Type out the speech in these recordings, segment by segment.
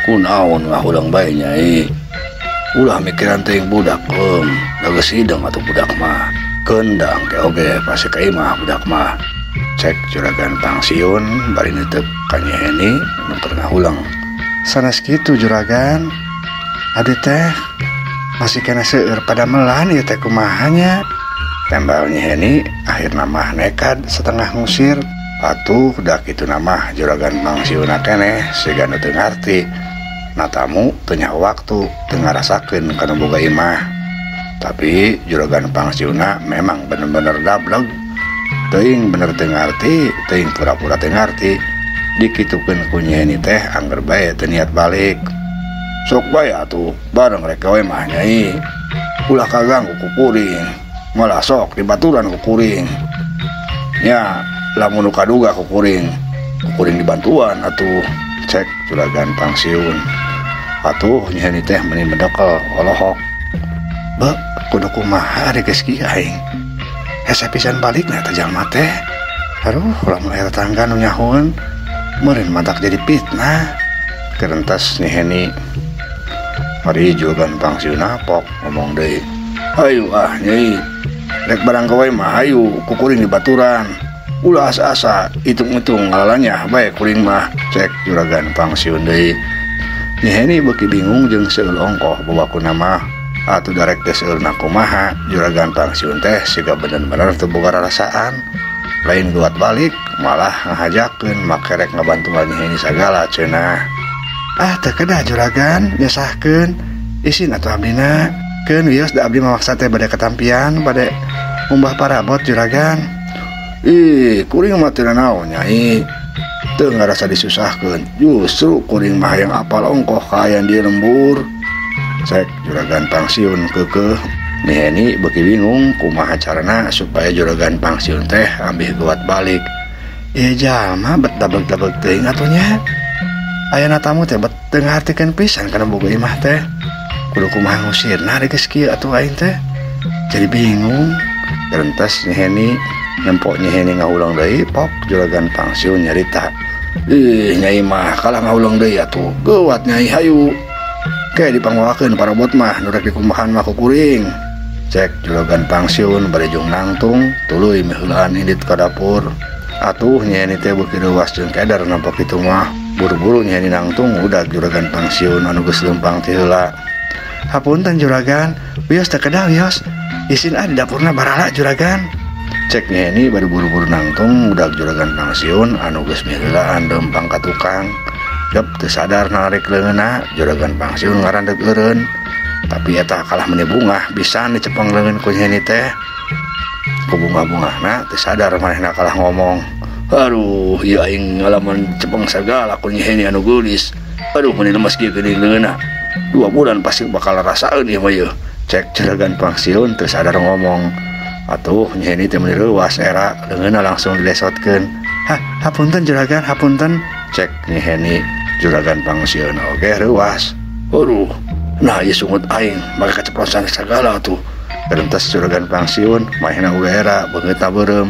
Kunaon ngahulang bae Nyai. Ulah mikiran teuing budak dageus sideng atuh budak mah. Kendang teh oge pasti ka imah budak mah. Cek juragan pangsiun bari neuteup ka Nyai Heni nuker ngahulang. Sanes kitu juragan. Adi teh masih kena seueur pada melan ieu teh kumaha nya. Tembal Nyai Heni akhirna mah nekad setengah ngusir. Atuh dah kitu nama juragan pangsiunna keneh siga nu teu ngarti. Na tamu teu nya waktu teu ngarasakeun kana boga imah. Tapi juragan pangsiunna memang bener-bener dableg. Teuing bener teu ngarti, teuing pura-pura teu ngarti. Dikitukeun ku Nyai Heni teh angger bae teu niat balik. Sok bae atuh bareng rek gawe mah Nyai. Ulah kaganggu ku kuring, malah sok dibaturan ku kuring. Nya lamun kaduga ku kuring dibantuan atuh, cek juragan pangsiun. Atuh Nyai Heni teh meni mendekel olohok. Bek kudu kumaha ari geus kieu aing. Hese pisan balikna teh jalma teh. Aduh, lamun aya tetangga nu nyahun meureun matak jadi fitnah. Kerentas Nyai Heni. Mari juragan pangsiun apok ngomong deui. Hayu Nyai, rek barang gawe mah hayu ku kuring dibaturan. Ulah asa-asa hitung-hitung ngalalanya bae kuring mah, cek juragan pangsiun deui. Nyai Heni beuki bingung jeung seueur ongkoh babakuna mah. Atuh darek teh seueurna kumaha, juragan pangsiun teh siga bener-bener teu boga rarasaan. Lain guat balik malah ngahajakeun make rek ngabantuan Nyai Heni sagala cenah. Ah teu kedah juragan, nyesahkeun. Isin atuh abdina. Keun wios da abdi mamaksa teh bade katampian, bade ngumbah parabot juragan. Ih, kuring mah teu naon Nyai. Teu ngarasa disusahkeun. Justru kuring mah yang apal ongkoh kaayaan di lembur. Cek juragan pangsiun keukeuh. Nyai Heni beuki bingung kumaha carana supaya juragan pangsiun teh ambih guat balik. Ieu jalma bet dabeg-dabeg teuing atuh nya. Ayeuna tamu teh bet teu ngartikeun pisan kana boga imah teh. Kudu kumaha ngusirna ari geus kieu atuh aing teh. Jadi bingung. Kerentas Nyai Heni nempok Nyai Heni ngahulang deui pok juragan pangsiun nyarita. Ih Nyai mah kalah ngahulang deui atuh. Geuwat Nyai hayu. Kae dipangwakeun parabot mah nu rek dikumbahan mah ku kuring. Cek juragan pangsiun bari jung nangtung tuluy miheulaan indit ka dapur. Atuh Nyai Heni teh beuki reuwas jeung keder nampa kitu mah. Buru-buru Nyai Heni nangtung udag juragan pangsiun anu geus leumpang ti heula. Hapunten juragan, wios teu kedah wios. Isin di dapurna barala juragan. Cek Nyai Heni bari buru-buru nangtung udag juragan pangsiun anu geus miheulaan leumpang ka tukang. Gep teu sadar narik leungeunna juragan pangsiun ngarandeg eureun. Tapi eta kalah meni bungah bisan dicepeng leungeun ku Nyai Heni teh. Ku bunga-bungahna teu sadar manehna kalah ngomong. Aduh, ieu aing ngalaman cepeng sagala ku Nyai Heni anu geulis. Aduh, meni lemes kieu geuning leungeunna. 2 bulan pasti bakal rasaeun ieu mah ieu. Cek juragan pangsiun teu sadar ngomong. Atuh Nyai Heni teh meni reuwas era leungeunna langsung dilesotkeun. Hapunten juragan, hapunten. Cek Nyai Heni juragan pangsiun oge reuwas. Aduh, nah ieu sungut aing make kaceplosan sagala tuh. Kerentas juragan pangsiun manehna uga era beungeutna beureum.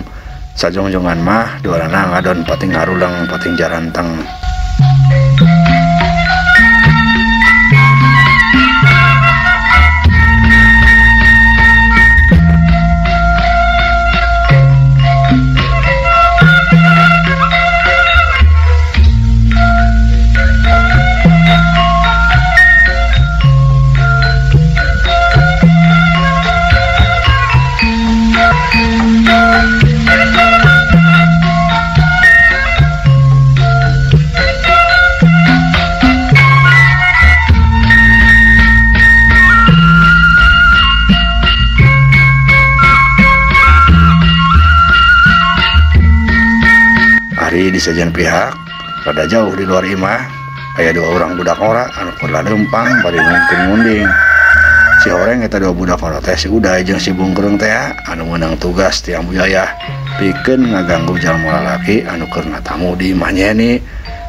Sajongjongan mah duarana ngadon pating ngarulang pating jaranteng. Jadi di sajian pihak rada jauh di luar imah aya dua orang budak ora anu keur lempang bari ngunding. Si horeng eta dua budak ora teh si Uday jeung si Bungkrung teh anu meunang tugas ti Ambu Yayah pikeun ngaganggu jalma lalaki anu keur natamu di imah Nyeni.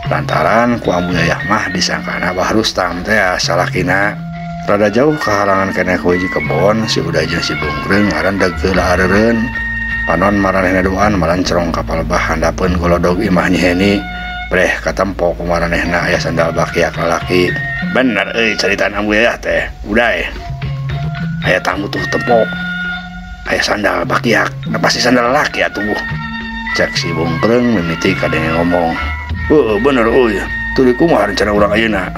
Lantaran ku Ambu Yayah mah disangkana Bah Rustam teh salakina. Rada jauh kehalangan keneh ku hiji kebon si Uday jeung si Bungkrung ngaran degeu laareureun. Panon maranehna doan maran cerong kapal bah handapeun golodog imah Nyeni. Breh katempo ku maranehna aya sandal bakiak lalaki. Bener caritaan Ambu Yayah teh Uday. Aya tamu tuh tempo. Aya sandal bakiak, pasti sandal laki atuh. Cek si Bungkrung mimiti kadenge ngomong. Bener tuluy kumaha rencana urang ayeuna.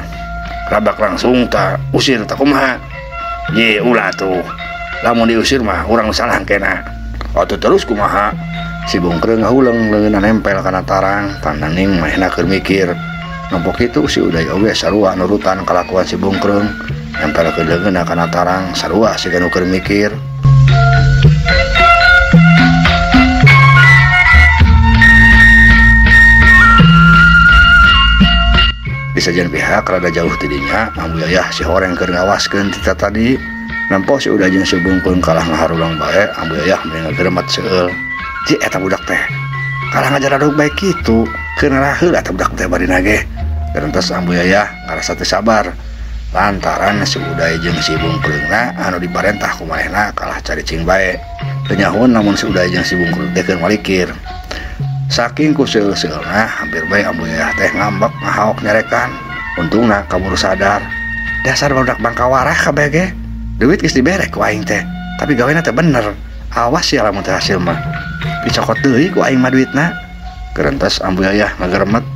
Rabak langsung tak usir tak kumaha. Ye ulah tuh. Lamun diusir mah urang salah kena. Atuh terus kumaha. Si Bungkrung ngahuleung leungeunna nempel kana tarang, pandaning manehna keur mikir. Nampo kitu si Uday oge sarua nurutan kalakuan si Bungkrung. Nempelkeun leungeunna kana tarang, sarua siga nu keur mikir. Di sajian pihak rada jauh tidinya Ambu Yayah si horeng keur ngawaskeun tita tadi. Nampo si Uday jeung si Bungkrung kalah ngaharulang bae Ambu Yayah mending ngageremet seueul. Ji eta budak teh kalah ngajaradog bae kitu keunara heula eta budak teh barina ge. Gerentos Ambu Yayah ngarasa teu sabar lantaran si Uday jeung si Bungkrungna anu diparentah ku manehna kalah caricing bae. Teu nyahoun namun si Uday jeung si Bungkrung teh keur malikir. Saking ku seueul-seueulna hampir bae Ambu Yayah teh ngambek ngahaok nyarekan. Untungna kabur sadar. Dasar budak bangkawarah kabeh ge. Duit geus dibere ku aing teh, tapi gawena teh bener. Awas ya lamun teh hasil mah. Dicokot deui ku aing mah duitna. Gerentos Ambu Yayah ngageremet.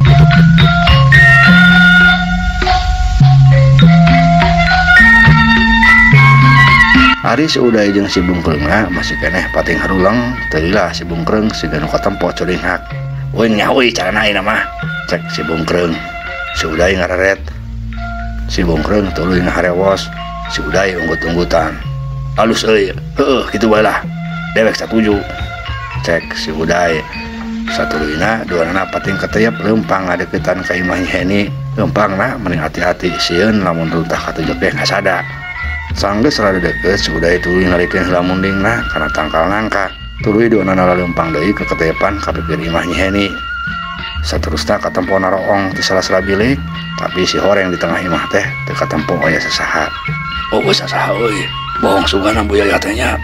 Ari si Uday jeung si Bungkrungna masih keneh pating harulang. Teulah si Bungkrung siga nu katempo curing hak. Nya carana ayeuna mah. Cek si Bungkrung. Si Uday ngareret. Si Bungkrung tuluy ngaharewos. Si Uday unggut-unggutan. Alus heueuh kitu bae lah. Dewek satuju. Cek si Uday. Satuluyna duanana pating keteyep leumpang ngadeuketan ka imah Nyeni. Leumpangna mending hati-hati sieun lamun runtah katujug teh ngasada. Sanggeus rada deukeut si Uday tuluy ngalikeun heula mundingna kana tangkal nangka. Tuluy duanana leumpang deui ke keteyepan ka pipir imah Nyeni. Saterusna katempo naroong ti salah-salah bilik, tapi si horeng di tengah imah teh teu katempo aya sasaha. Sasaha euy. Bohong sugan Ambu Yayah teh nya.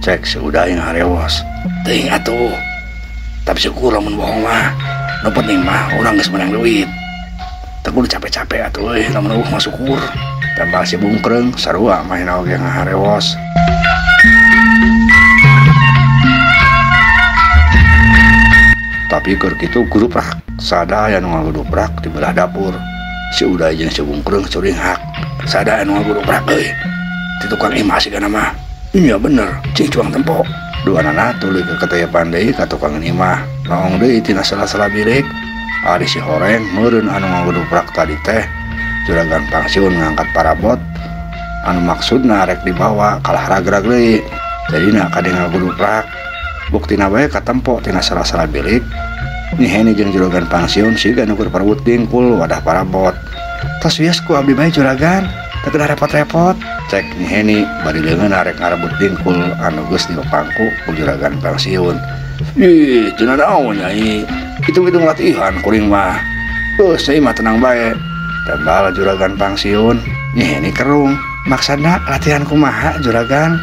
Cek si Uday ngaharewos. Teuing atuh. Tapi syukur lamun bohong mah. Nu penting mah urang geus menang duit. Teu kudu capek-capek atuh euy lamun eueuh mah syukur. Tambah si Bungkrung sarua maena oge ngaharewos. Tapi keur kitu guduprak sada aya nu ngaguduprak di belah dapur. Si Uday jeung si Bungkrung curing hak. Sada anu ngaguduprak euy. Ti tukang imah sigana mah. Iya bener, cing cuang tempo. Duanana tuluy ke keteyepan deui ka tukang imah. Naong deui tina salah-salah bilik. Ari si horeng meureun anu ngaguduprak tadi teh juragan pangsiun ngangkat parabot anu maksudna rek dibawa kalah ragrag deui. Jadina kade ngaguduprak. Buktina bae katempo tina salah-salah bilik. Nyeni jeung juragan pangsiun siga nu keur parawut dingkul wadah parabot. Tos wios ku abdi bae juragan, teu kedah repot-repot. Cek Nyeni bari leungeun arek ngarebut dingkul anu geus dipangku ku juragan pangsiun. Ih, cenah naon nyai? Hitung-hitung latihan kuring mah. Geus ieu mah tenang bae. Tambal juragan pangsiun. Nyeni kerung, maksudna latihan kumaha juragan?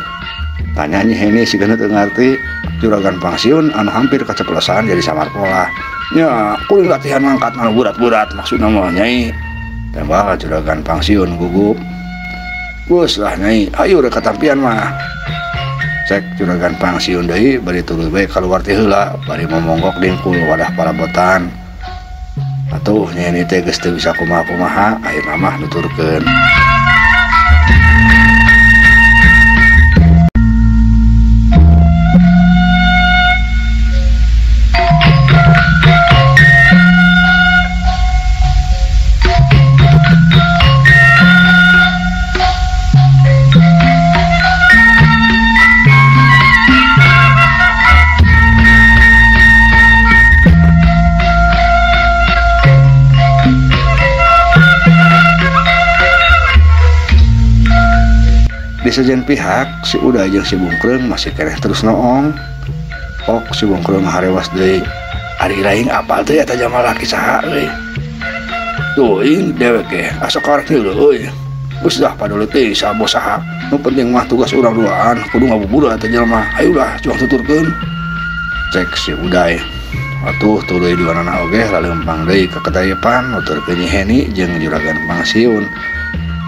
Tanya Nyeni siga teu ngarti. Juragan pangsiun anu hampir kaceplosan jadi samar pola. Nya, kuring latihan ngangkat anu berat-berat maksudna mah nyai. Tambal juragan pangsiun gugup. Geus lah nyai, ayo rek katampian mah. Cek juragan pangsiun deui bari tuluy bae kaluar ti heula bari momonggok dingkul wadah parabotan. Atuh Nyeni teh geus teu bisa kumaha-kumaha, ayeuna mah nuturkeun. Di sejen pihak si Uday jeung si Bungkrung masih keneh terus noong. Pok si Bungkrung harewas deui. Ari lain apal teh eta jamal laki saha euy. Tuh ing dewek ge asa karek heuleuh euy. Geus dah padahal teh sabo saha. Nu penting mah tugas urang duaan kudu ngabubur eta jelema. Ayolah juang tuturkeun. Cek si Uday. Atuh tuluy duanana oge laleumpang deui ka kadayepan nuturkeun Nyi Heni jeung juragan pangsiun.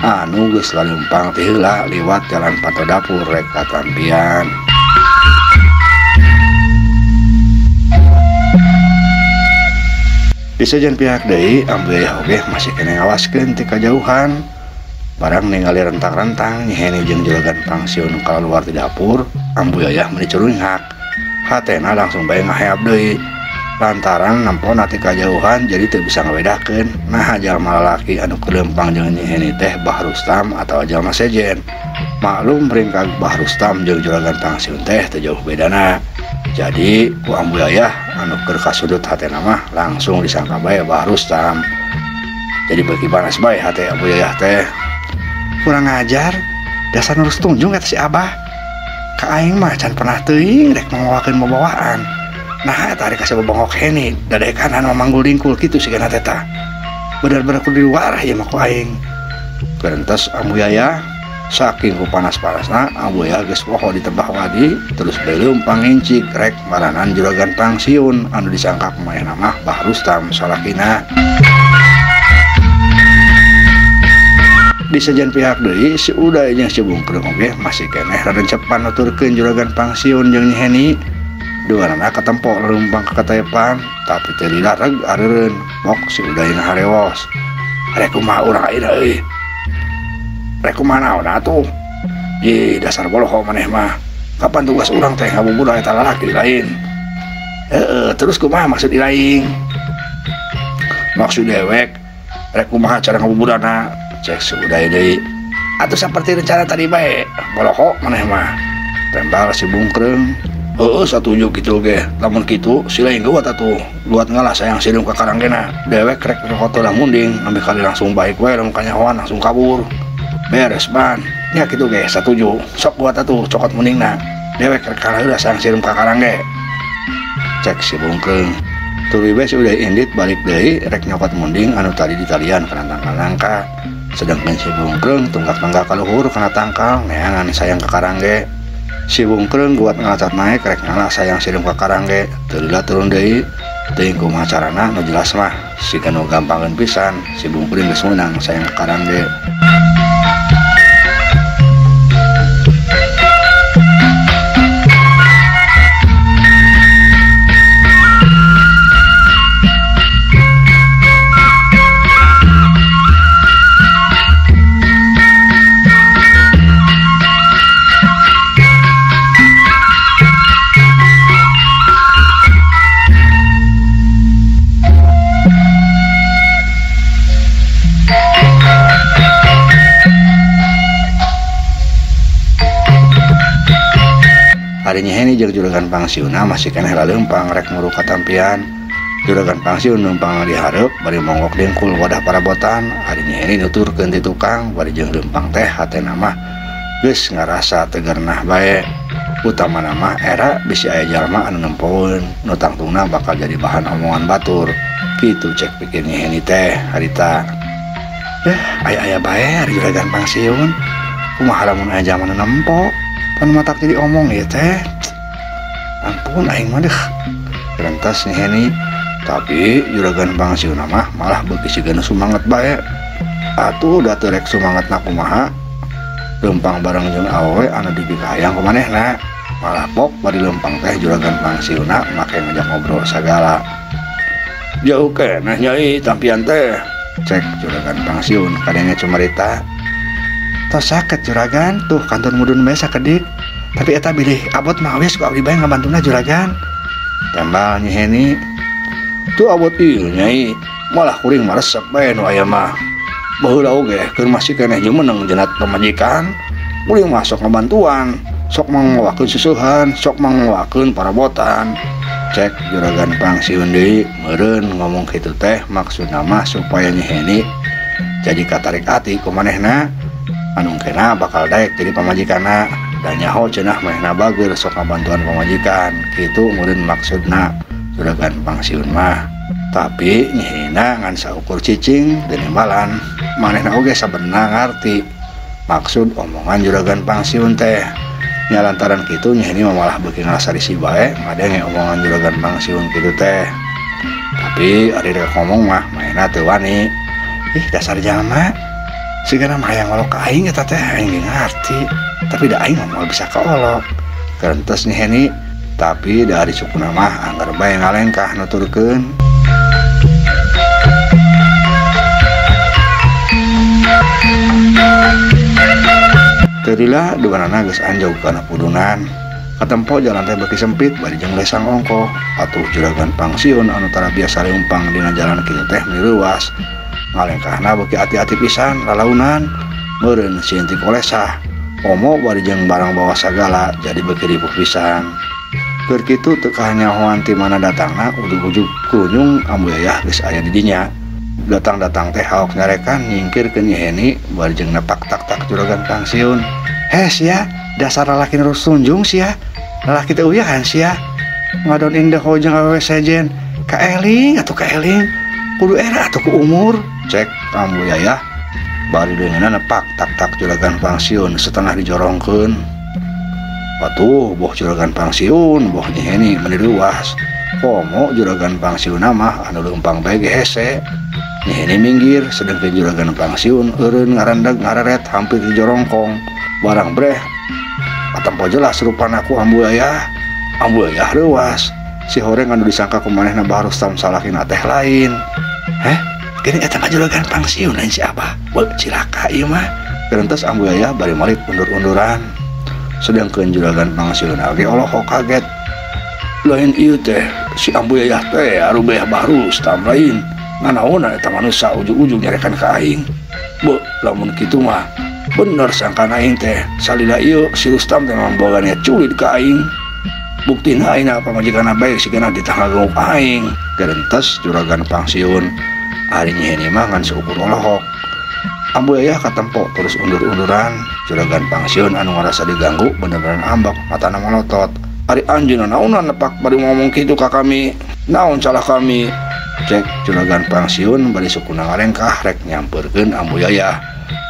Anu geus laleumpang ti heula liwat jalan pato dapur rek katampian. Di sejen pihak deui Ambu Yayah oge masih kene ngawaskeun ti kajauhan. Barang ningali rentang-rentang Nyi Heni jeung juragan pangsiun kaluar ti dapur, Ambu Yayah meuli curinghak. Hatena langsung bae ngaheap deui. Lantaran nampona ti kajauhan jadi teu bisa ngabedakeun nah jalma lalaki anu kelempang jeung Nyi Heni teh Bah Rustam atau jalma sejen. Maklum ringkag Bah Rustam jeung juragan pangsiun teh teu jauh bedana. Jadi ku Ambu Yayah anu keur kasudut hatena mah langsung disangka bae Bah Rustam. Jadi beuki panas bae hate Ambu Yayah teh. Kurang ajar, dasar nurus tunjung eta si Abah. Ka aing mah can pernah teuing rek ngawakeun babawaan. Nah, tarik kasih bobongok Heni, dadai kanan memanggul dingkul gitu sih kana teta. Bener-bener kudu di luar ya mah ku aing. Kerentas Ambu Yayah saking ku panas-panasna Ambu Yayah geus poho di tembah wadi terus beleumpang ngincik rek maranan juragan pangsiun anu disangka pemainna mah Bah Rustam salakina. Di sejen pihak deui si Uday jeung si Bungkrung oge masih keneh rada cepan nuturkeun juragan pangsiun jeung Nyi Heni. Duanana katempo leumpang ka katayepan tapi teu dilareg areureun mok si Uday ngaharewos. Rek kumaha urang ayeuna euy. Rek kumaha naon atuh? Ye dasar boloho maneh mah. Kapan tugas urang teh ngabubur eta lalaki lain? Terus kumaha maksud ilaing? Maksud dewek rek kumaha cara ngabuburana? Cek si Uday deui. Atuh saperti rencana tadi bae. Boloho maneh mah. Tembal si Bungkrung. Satuju gitu ge. Lamun kitu silain geuat atuh. Luat ngalah sayang sireum ka karanggena. Dewek rek foto lah munding, ambil kali langsung baik wae lamun kanyahoan langsung kabur. Beres ban. Nya kitu ge satuju. Sok buat atuh cokot mundingna. Dewek rek kalaheula sayang sireum ka karangge. Cek si Bungkrung. Tuluy bae si Uday indit balik deui rek nyokot munding anu tadi ditalian kana tangkal nangka. Sedangkan si Bungkrung tunggak-tunggak ka luhur kana tangkal neangan sayang ka karangge. Si Bungkrung buat ngalacat naik rek ngalah sayang sireum ka karangge teu lila turun deui teuing kumaha carana nu jelas mah sika nu gampangkeun pisan si Bungkrung geus meunang sayang ka karangge. Ari Nyi Heni jeung juragan pangsiunna masih keneh laleumpang rek nguru katampian. Juragan pangsiun numpang di hareup bari monggok dengkul wadah parabotan. Ari Nyi Heni nuturkeun ti tukang bari jeung leumpang teh hatena mah geus ngarasa teu gernah bae. Utamana mah era bisi aya jalma anu nempoeun nu tangtungna bakal jadi bahan omongan batur. Kitu cek pikir Nyi Heni teh harita. Aya-aya bae ari juragan pangsiun. Kumaha lamun aya jalma nu nempo? Pan matak jadi omong ya teh. Ampun aing mah deh. Kerentas Nyi Heni. Tapi juragan pangsiun mah malah beuki siga nu sumanget bae. Atuh da teu rek sumangetna kumaha? Leumpang bareng jeung awewe anu dibikayang ku manehna. Malah pok bari leumpang teh juragan pangsiunna make ngajak ngobrol sagala. Jauh keneh Nyai tampian teh. Cek juragan pangsiun kadenge cumarita. Tos sakit juragan tuh kantor mudun bae sakedik. Tapi eta bilih abot mah wis ku abdi bae ngabantuna juragan. Tembal Nyi Heni. Tuh abot ieu Nyai malah kuring maresep bae nu aya mah. Baheula oge keur masih keneh jeung meneng jenat pamajikan. Kuring mah sok ngabantuan, sok mangawakeun susuhan, sok mangawakeun parabotan. Cek juragan pangsiun deui meureun ngomong kitu teh maksudna mah supaya Nyi Heni jadi katarik ati ku manehna. anu kena bakal daek jadi pamajikana dan nyaho cenah manehna bager sok ngabantuan pamajikan kitu meureun maksudna juragan pangsiun mah. Tapi nyehina ngan saukur cicing dan imbalan manehna oge sabenerna ngarti maksud omongan juragan pangsiun teh. Nya lantaran kitu nyehini malah beuki ngarasa risih bae ngadenge omongan juragan pangsiun kitu teh. Tapi ari rek ngomong mah manehna teu wani. Ih dasar jalma sigana mah hayang olok ka aing eta teh aing ngarti. Tapi da aing mah bisa kaolok. Kerentos nyehini tapi dari sukuna mah anggar bae ngalengkah nuturkeun. Terilah duanana geus anjog kana pudunan. Katempo jalan teh beuki sempit bari jeung lesang ongkoh. Atuh juragan pangsiun anu tara biasa leumpang dina jalan kitu teh miluas. Ngalengkahna beuki ati-ati pisan lalaunan. Meureun si entik olesah. Omo bari jeung barang bawa sagala jadi beuki ripuh pisan. Keur kitu teu kahanyahoan ti mana datangna ujug-ujug kunyung ambu yayah geus aya di dinya. Datang-datang teh haok nyarekan nyingkirkeun Nyeheni bari jeung nepak tak-tak juragan pangsiun. Sia, dasar lalaki nu sunjung sia. Lalaki teh uyahan sia. Ngadon indah hojang awewe sejen. Kaeling atuh kaeling. Kudu era atuh ku umur. Cek ambu yayah bari deungeunna nepak tak-tak juragan pangsiun setengah dijorongkeun. Atuh boh juragan pangsiun, boh Nyeheni meni luas. Komo juragan pangsiun mah anu leumpang bae ge hese. Nyeheni minggir sedengkeun juragan pangsiun eureun ngarandag ngararet hampir dijorongkong. Barang breh atampo jelas rupana ku ambu yayah leuwas. Si horeng anu disangka ku manehna baharus tamsalakina teh lain. Gini eta mah juragan pangsiun lain si Abah. Beuh cilaka ieu mah. Kerentos ambu yayah bari malik undur-unduran. Sedangkeun juragan pangsiun oge olohok kaget. Lain ieu teh si ambu yayah teh arubeh baharus tam lain. Nganaonna eta manusia ujug-ujug nyarekan ka aing. Beuh lamun kitu mah bener sangkan aing teh salila ieu si Rustam teh mamboga niat culit ka aing. Buktina ayeuna pamajikanna bae sigana ditanggaluk aing. Kerentos juragan pangsiun ari Nyeheni mah ngan seukur olohok. Ambu yayah katempo terus undur-unduran. Juragan pangsiun anu ngarasa diganggu bener-bener ambak matana melotot. Ari anjeunna naonan nepak bari ngomong kitu ka kami. Naon salah kami? Cek juragan pangsiun bari sukuna ngalengkah rek nyampeurkeun ambu yayah.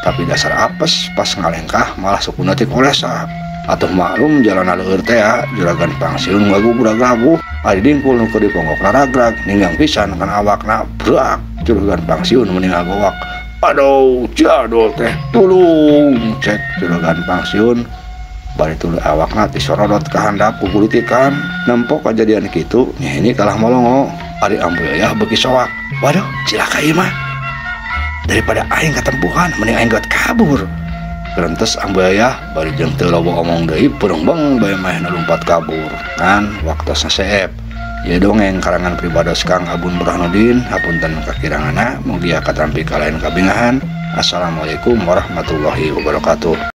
Tapi dasar apes pas ngalengkah malah sukuna ti kolesa. Atuh maklum jalan leueur teh juragan pangsiun ngagugrag-gaguh. Ari dingkul nu keur diponggok naragrag ninggang pisan kana awakna brak. Juragan pangsiun meni ngagowak. Aduh, jadol teh tulung. Cek juragan pangsiun bari tuluy awakna disorodot ka handap ku gulitikan. Nempo kajadian kitu Nyeheni kalah molongo. Ari ambu yayah beuki soak. Waduh, cilaka ieu mah. Daripada aing katempuhan mending aing got kabur. Kerentos ambu yayah bari jeung teu loba omong deui peureng-beng bae manehna lumpat kabur. Ngan waktosna seep. Ieu dongeng karangan pribados Kang Abun Burhanuddin. Hapunten kakiranganna mugia katampi ka lain kabingahan. Assalamualaikum warahmatullahi wabarakatuh.